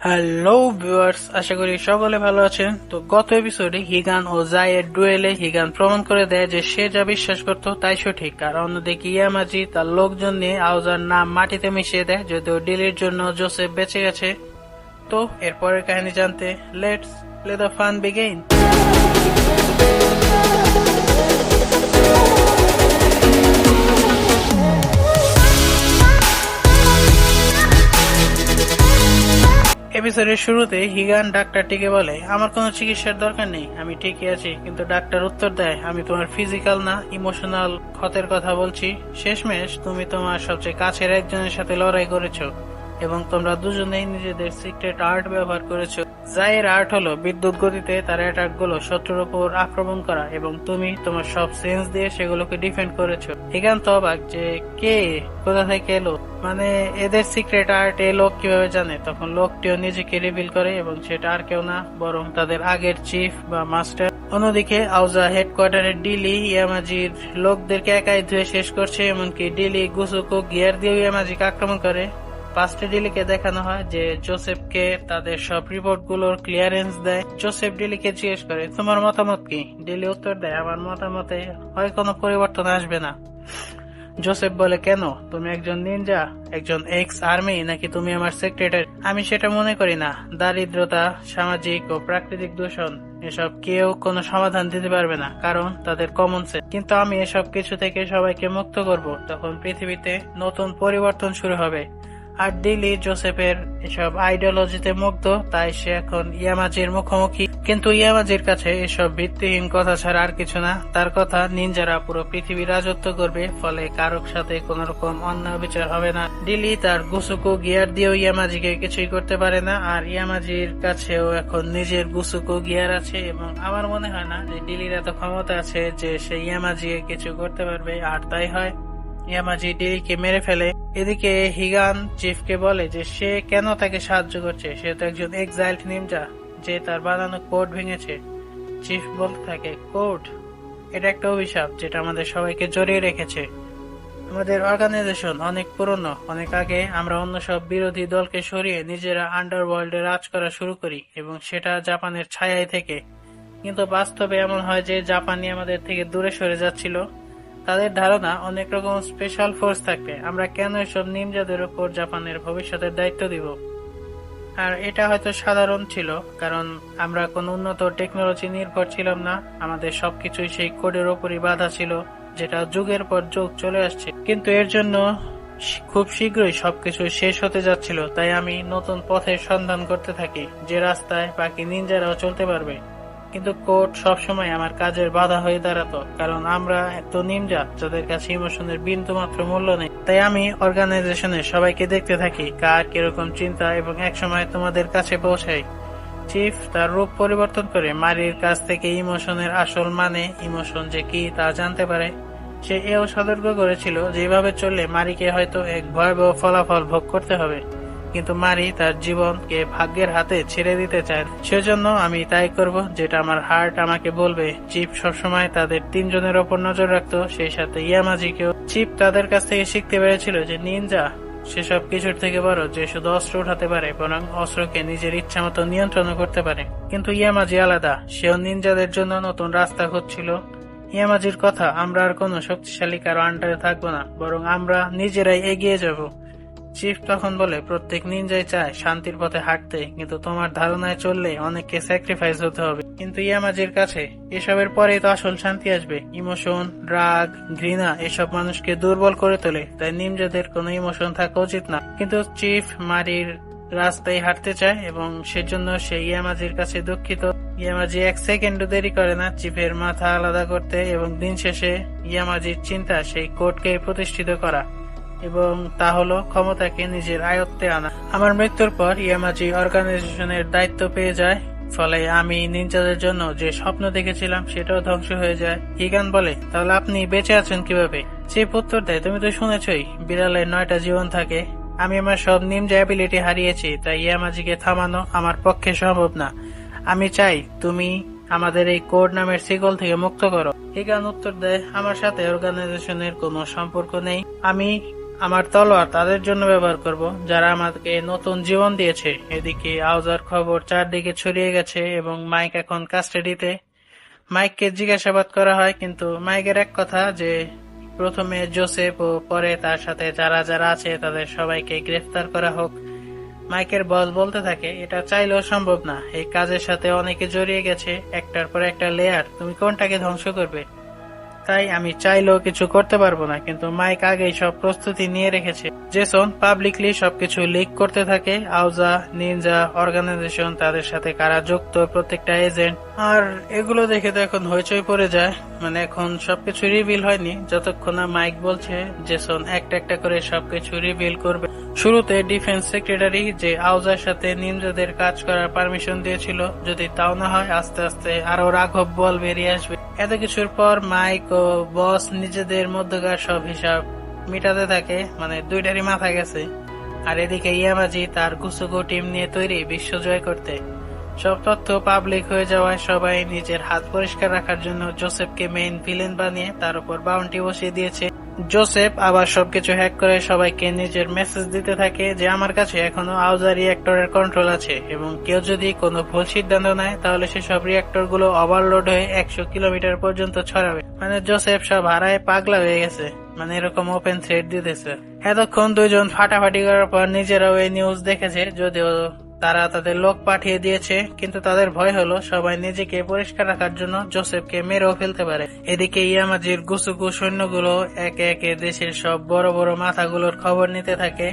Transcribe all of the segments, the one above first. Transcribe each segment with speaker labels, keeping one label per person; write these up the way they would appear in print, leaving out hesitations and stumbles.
Speaker 1: Hello viewers, আশা করি সকলে ভালো আছেন। তো গত এপিসোডে হিগান ও জায়ের ডুয়েলে হিগান প্রমাণ করে দেয় যে সে যা বিশ্বাস করত তাই সঠিক, আর অন্যদিকে ইয়ামাজি তার লোকজন নিয়ে আউজার নাম মাটিতে মিশিয়ে দেয়, যদিও ডিলির জন্য জোসেফ বেঁচে গেছে। তো এরপরের কাহিনী জানতে let's play the fun begin. এপিসোডের শুরুতে হিগান ডাক্তারটিকে বলে, আমার কোনো চিকিৎসার দরকার নেই, আমি ঠিকই আছি। কিন্তু ডাক্তার উত্তর দেয়, আমি তোমার ফিজিক্যাল না ইমোশনাল ক্ষতের কথা বলছি। শেষমেশ তুমি তোমার সবচেয়ে কাছের একজনের সাথে লড়াই করেছো এবং তোমরা দুজনেই নিজেদের সিক্রেট আর্ট ব্যবহার করেছো। জায়ের আর্ট হলো বিদ্যুৎ গতিতে তার অ্যাটাক গুলো শত্রুর উপর আক্রমণ করা, এবং তুমি তোমার সব সেন্স দিয়ে সেগুলোকে ডিফেন্ড করেছো। হিগান তো অবাক যে কে কোথা থেকে এলো, মানে এদের সিক্রেট আর্ট এই লোক কিভাবে জানে। তখন লোকটিও নিজেকে রিভিল করে এবং সেটা আর কেউ না বরং তাদের আগের চিফ বা মাস্টার। অন্যদিকে আউজা হেডকোয়ার্টারের ডিলি ইয়ামাজির লোকদেরকে একাই ধুয়ে শেষ করছে, এমনকি ডিলি গুসুকো গিয়ার দিয়ে ইয়ামাজিকে আক্রমণ করে। পাঁচটা ডিলিকে দেখানো হয় যে জোসেফকে তাদের সব রিপোর্ট গুলোর ক্লিয়ারেন্স দেয়। জোসেফ ডিলিকে জিজ্ঞেস করে, তোমার মতামত কি? ডিলি উত্তর দেয়, আমার মতামতে হয় কোনো পরিবর্তন আসবে না। জোসেফ বলে, কেন? তুমি একজন নিনজা, একজন এক্স আর্মি, নাকি তুমি আমার সেক্রেটারি? আমি সেটা মনে করি না। দারিদ্রতা, সামাজিক ও প্রাকৃতিক দূষণ, এসব কেউ কোনো সমাধান দিতে পারবে না, কারণ তাদের কমন সেন্স। কিন্তু আমি এসব কিছু থেকে সবাইকে মুক্ত করব, তখন পৃথিবীতে নতুন পরিবর্তন শুরু হবে। আর ডিলি জোসেফের এসব আইডিওলজিতে মুগ্ধ, তাই সে এখন ইয়ামাজির মুখোমুখি। কিন্তু ইয়ামাজির কাছে এসব ভিত্তিহীন কথা ছাড়া আর কিছু না। তার কথা, নিনজারা পুরো পৃথিবী রাজত্ব করবে, ফলে কারোর সাথে কোন রকম অন্যায় বিচার হবে না। ডিলি তার গুসুকো গিয়ার দিয়েও ইয়ামাজিকে কিছুই করতে পারে না, আর ইয়ামাজির কাছেও এখন নিজের গুসুকো গিয়ার আছে, এবং আমার মনে হয় না যে ডিলির এত ক্ষমতা আছে যে সে ইয়ামাজিকে কিছু করতে পারবে। আর তাই হয় ইয়ামাজি ডিলিকে মেরে ফেলে। এদিকে হিগান চিফকে বলে যে সে কেন তাকে সাহায্য করছে, সে তো একজন এক্সাইল্ড নিনজা যে তার বানানো কোড ভেঙেছে। চিফ বলতে থাকে, কোড? এটা একটা অভিশাপ যেটা আমাদের সবাইকে জড়িয়ে রেখেছে। আমাদের অর্গানাইজেশন অনেক পুরনো, অনেক আগে আমরা অন্য সব বিরোধী দলকে সরিয়ে নিজেরা আন্ডারওয়ার্ল্ডে রাজ করা শুরু করি, এবং সেটা জাপানের ছায়ায় থেকে। কিন্তু বাস্তবে এমন হয় যে জাপানি আমাদের থেকে দূরে সরে যাচ্ছিল। তাদের ধারণা অনেক রকম স্পেশাল ফোর্স থাকবে। আমরা কেন এসব নিনজাদের উপর জাপানের ভবিষ্যতের দায়িত্ব দিব? আর এটা হয়তো সাধারণ ছিল, কারণ আমরা কোনো উন্নত টেকনোলজি নির্ভর ছিলাম না। আমাদের সবকিছুই সেই কোডের ওপরই বাধা ছিল, যেটা যুগের পর যুগ চলে আসছে। কিন্তু এর জন্য খুব শীঘ্রই সবকিছু শেষ হতে যাচ্ছিল। তাই আমি নতুন পথের সন্ধান করতে থাকি, যে রাস্তায় বাকি নিনজারাও চলতে পারবে। কিন্তু কোড সবসময় আমার কাজের বাধা হয়ে দাঁড়াতো, কারণ আমরা এত নিনজা যাদের কাছে ইমোশনের বিন্দু মাত্র মূল্য নেই। তাই আমি অর্গানাইজেশনের সবাইকে দেখতে থাকি কার কিরকম চিন্তা, এবং একসময় তোমাদের কাছে পৌঁছাই। চিফ তার রূপ পরিবর্তন করে মারির কাছ থেকে ইমোশনের আসল মানে, ইমোশন যে কি তা জানতে পারে। সে এও সতর্ক করেছিল যেভাবে চললে মারিকে হয়তো এক ভয়াবহ ফলাফল ভোগ করতে হবে। কিন্তু মারি তার জীবনকে ভাগ্যের হাতে ছেড়ে দিতে চায়। সেজন্য আমি তাই করব যেটা আমার হার্ট আমাকে বলবে। চিপ সবসময় তাদের তিনজনের ওপর নজর রাখতো, সেই সাথে ইয়ামাজিকেও। চিপ তাদের কাছ থেকে শিখতে পেরেছিল যে নিনজা সেসব কিছুর থেকে বড়, যে শুধু অস্ত্র উঠাতে পারে, বরং অস্ত্রকে নিজের ইচ্ছা মতো নিয়ন্ত্রণ করতে পারে। কিন্তু ইয়ামাজি আলাদা, সেও নিনজাদের জন্য নতুন রাস্তা খুঁজছিল। ইয়ামাজির কথা, আমরা আর কোনো শক্তিশালী কারো আন্ডারে থাকবো না, বরং আমরা নিজেরাই এগিয়ে যাব। চিফ তখন বলে, প্রত্যেক নিনজাই চায় শান্তির পথে হাঁটতে, কিন্তু তোমার ধারণায় চললে অনেককে স্যাক্রিফাইস হতে হবে। কিন্তু ইয়ামাজির কাছে এসবের পরেই তো আসল শান্তি আসবে। ইমোশন, রাগ, ঘৃণা এসব মানুষকে দুর্বল করে তোলে, তাই নিনজাদের কোনো ইমোশন থাকা উচিত না। কিন্তু চিফ মারির রাস্তায় হাঁটতে চায়, এবং সেজন্য সে ইয়ামাজির কাছে দুঃখিত। ইয়ামাজি এক সেকেন্ডও দেরি করে না চিফের মাথা আলাদা করতে, এবং দিন শেষে ইয়ামাজির চিন্তা সেই কোর্টকে প্রতিষ্ঠিত করা, এবং তা হলো ক্ষমতাকে নিজের আয়ত্তে আনা। আমার মৃত্যুর পর ইয়ামাজি অর্গানাইজেশনের দায়িত্ব পেয়ে যায়, ফলে আমি নিনজাদের জন্য যে স্বপ্ন দেখেছিলাম সেটাও ধ্বংস হয়ে যায়। হিগান বলে, তাহলে আপনি বেঁচে আছেন কিভাবে? চিফ উত্তর দেয়, তুমি তো শুনেছই বিড়ালের 9টা জীবন থাকে। আমি আমার সব নিনজা অ্যাবিলিটি হারিয়েছি, তাই ইয়ামাজিকে থামানো আমার পক্ষে সম্ভব না। আমি চাই তুমি আমাদের এই কোড নামের শিকল থেকে মুক্ত করো। হিগান উত্তর দেয়, আমার সাথে অর্গানাইজেশনের কোনো সম্পর্ক নেই। আমি আমার তলোয়ার তাদের জন্য ব্যবহার করব যারা আমাকে নতুন জীবন দিয়েছে। এদিকে আউজার খবর চারদিকে ছড়িয়ে গেছে এবং মাইক এখন কাস্টাডিতে। মাইককে জিজ্ঞাসাবাদ করা হয়, কিন্তু মাইকের এক কথা যে প্রথমে জোসেফ ও পরে তার সাথে যারা যারা আছে তাদের সবাইকে গ্রেফতার করা হোক। মাইকের বস বলতে থাকে, এটা চাইলেও সম্ভব না, এই কাজের সাথে অনেকে জড়িয়ে গেছে, একটার পর একটা লেয়ার, তুমি কোনটাকে ধ্বংস করবে? তাই আমি চাইলেও কিছু করতে পারবো না। কিন্তু মাইক আগেই সব প্রস্তুতি নিয়ে রেখেছে। জেসন পাবলিকলি সবকিছু লিক করতে থাকে, আউজা, নিনজা অর্গানাইজেশন, তাদের সাথে কারা যুক্ত, প্রত্যেকটা এজেন্ট। আর এগুলো দেখে তো এখন হইচই পড়ে যায়। মানে এখন সবকিছু রিভিল হয়নি যতক্ষণ না মাইক বলছে জেসন একটা একটা করে সবকিছু রিভিল করবে। শুরুতে ডিফেন্স সেক্রেটারি যে আউজার সাথে নিনজাদের কাজ করার পারমিশন দিয়েছিল, যদি তাও না হয় আস্তে আস্তে আরো রাঘব বল বেরিয়ে আসবে। এত কিছুর পর মাইক ও বস নিজেদের মধ্যকার সব হিসাব মিটাতে থাকে, মানে দুইটারই মাথা গেছে। আর এদিকে ইয়ামাজি তার গুসুগো টিম নিয়ে তৈরি বিশ্ব জয় করতে। সব তথ্য পাবলিক হয়ে যাওয়ায় সবাই নিজের হাত পরিষ্কার রাখার জন্য জোসেফকে মেইন ভিলেন বানিয়ে তার উপর বাউন্টি বসিয়ে দিয়েছে। জোসেফ আবার সবকিছু হ্যাক করে সবাইকে নিজের মেসেজ দিতে থাকে যে আমার কাছে এখনো আউজার রিয়েক্টরের কন্ট্রোল আছে এবং কেউ যদি কোনো ভুল সিদ্ধান্ত নেয় তাহলে সেসব রিয়েক্টর গুলো ওভারলোড হয়ে 100 কিলোমিটার পর্যন্ত ছড়াবে। মানে জোসেফ সব হারায় পাগলা হয়ে গেছে, মানে এরকম ওপেন থ্রেট দিতেছে। এতক্ষণ দুইজন ফাটাফাটি করার পর নিজেরাও এই নিউজ দেখেছে, যদিও তারা তাদের লোক পাঠিয়ে দিয়েছে, কিন্তু তাদের ভয় হলো সবাই নিজেকে পরিষ্কার রাখার জন্য জোসেফকে মেরেও ফেলতে পারে। এদিকে ইয়ামাজির গুসুকু সৈন্যগুলো একে একে দেশের সব বড় বড় মাথাগুলোর খবর নিতে থাকে।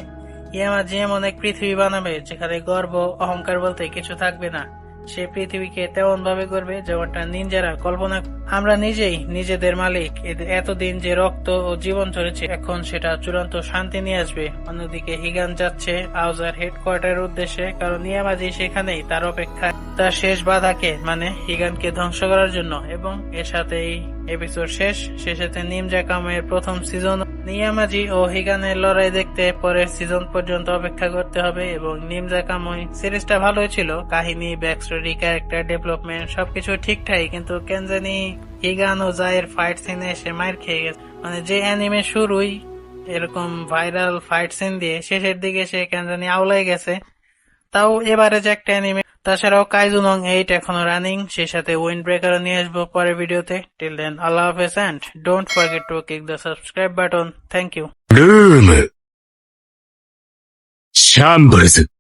Speaker 1: ইয়ামাজি এমন এক পৃথিবী বানাবে যেখানে গর্ব অহংকার বলতে কিছু থাকবে না। সে পৃথিবীকে তেমন ভাবে করবে যেমনটা নিনজারা কল্পনা। আমরা নিজেই নিজেদের মালিক। এতদিন যে রক্ত ও জীবন চলেছে, এখন সেটা চূড়ান্ত শান্তি নিয়ে আসবে। অন্যদিকে হিগান যাচ্ছে আউজার হেডকোয়ার্টারের উদ্দেশ্যে, কারণ ইয়ামাজি সেখানেই তার অপেক্ষায় তার শেষ বাধাকে, মানে হিগানকে ধ্বংস করার জন্য। এবং এর সাথেই এপিসোড শেষেতে নিনজা কামের প্রথম সিজন। ইয়ামাজি ও হিগানের লড়াই দেখতে পরের সিজন পর্যন্ত অপেক্ষা করতে হবে। এবং নিনজা কামই সিরিজটা ভালোই ছিল, কাহিনী, ব্যাকস্টোরি, ক্যারেক্টার ডেভেলপমেন্ট সবকিছু ঠিকঠাকই, কিন্তু কেন জানি হিগান ও জায়ের ফাইট সিনে এসে মার খেয়ে গেছে। মানে যে অ্যানিমে শুরুই এরকম ভাইরাল ফাইট সিন দিয়ে, শেষের দিকে সে কেন জানি আউলাই গেছে। তাও এবারে যে একটা অ্যানিমে। তাছাড়াও কাইজুনং 8 এখনো রানিং, সেই সাথে উইন্ড ব্রেকারও নিয়ে আসবো পরের ভিডিওতে। টিল দেন, আল্লাহ হাফেজ and don't forget to click the subscribe button. Thank ইউ।
Speaker 2: ルーム、シャンブルズ。